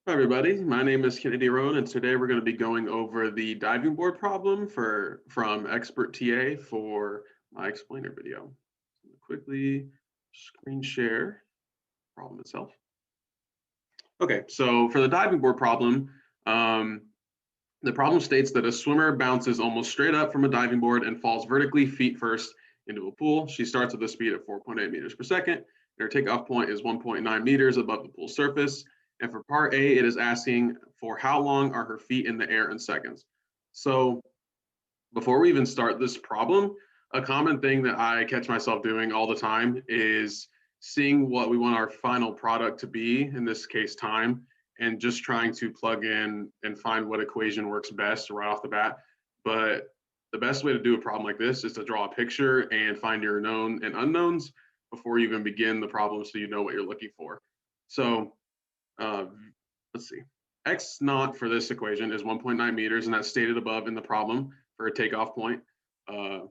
Hi everybody, my name is Kennedy Rowan and today we're going to be going over the diving board problem from Expert TA for my explainer video. So quickly screen share problem itself. Okay, so for the diving board problem, um, the problem states that a swimmer bounces almost straight up from a diving board and falls vertically feet first into a pool. She starts with a speed of 4.8 meters per second, and her takeoff point is 1.9 meters above the pool surface. And for part A, it is asking for how long are her feet in the air in seconds. So before we even start this problem, a common thing that I catch myself doing all the time is seeing what we want our final product to be, in this case time, and just trying to plug in and find what equation works best right off the bat. But the best way to do a problem like this is to draw a picture and find your known and unknowns before you even begin the problem so you know what you're looking for. So uh, let's see. X naught for this equation is 1.9 meters, and that's stated above in the problem for a takeoff point. Uh,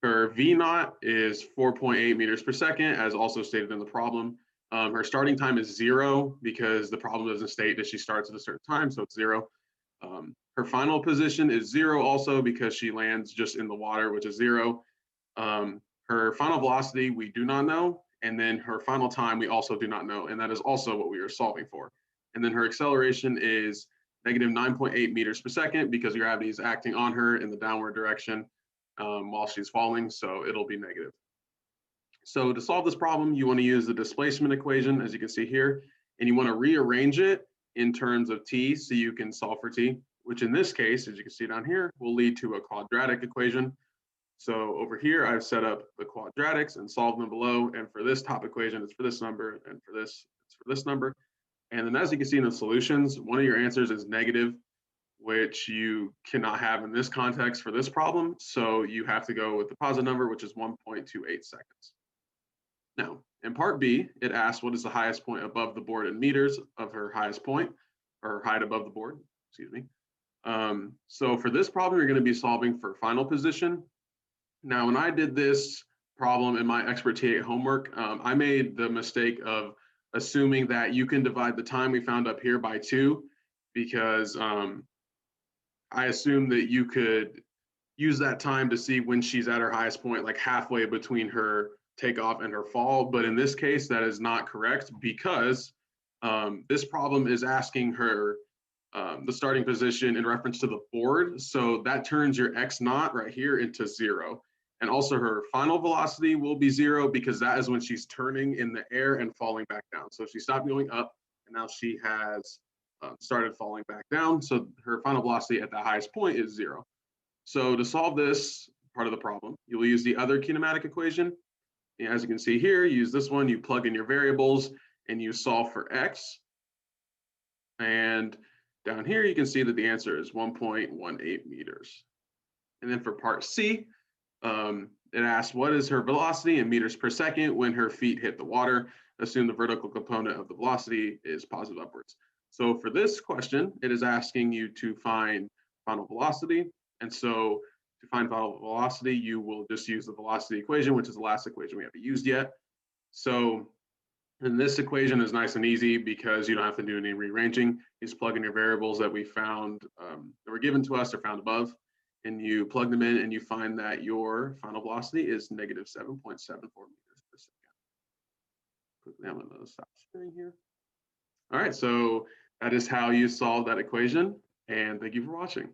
her V naught is 4.8 meters per second, as also stated in the problem. Her starting time is 0 because the problem doesn't state that she starts at a certain time, so it's 0. Her final position is 0 also because she lands just in the water, which is 0. Her final velocity, we do not know. And then her final time, we also do not know. And that is also what we are solving for. And then her acceleration is negative 9.8 meters per second because gravity is acting on her in the downward direction while she's falling. So it'll be negative. So to solve this problem, you want to use the displacement equation, as you can see here, and you want to rearrange it in terms of t so you can solve for t, which in this case, as you can see down here, will lead to a quadratic equation. So over here, I've set up the quadratics and solved them below. And for this top equation, it's for this number, and for this, it's for this number. And then as you can see in the solutions, one of your answers is negative, which you cannot have in this context for this problem. So you have to go with the positive number, which is 1.28 seconds. Now, in part B, it asks what is the highest point above the board in meters of her highest point, or height above the board, excuse me. So for this problem, you're going to be solving for final position. Now, when I did this problem in my Expert TA homework, I made the mistake of assuming that you can divide the time we found up here by 2, because I assumed that you could use that time to see when she's at her highest point, like halfway between her takeoff and her fall. But in this case, that is not correct because this problem is asking her the starting position in reference to the board. So that turns your X naught right here into 0. And also her final velocity will be 0 because that is when she's turning in the air and falling back down. So she stopped going up and now she has started falling back down. So her final velocity at the highest point is 0. So to solve this part of the problem, you will use the other kinematic equation. And as you can see here, use this one, you plug in your variables and you solve for X. And down here, you can see that the answer is 1.18 meters. And then for part C, it asks what is her velocity in meters per second when her feet hit the water. Assume the vertical component of the velocity is positive upwards. So for this question, it is asking you to find final velocity. And so to find final velocity, you will just use the velocity equation, which is the last equation we haven't used yet. So and this equation is nice and easy because you don't have to do any rearranging. You just plug in your variables that we found that were given to us or found above, and you plug them in and you find that your final velocity is negative 7.74 meters per second. Quickly, I'm going to stop sharing here. All right, so that is how you solve that equation, and thank you for watching.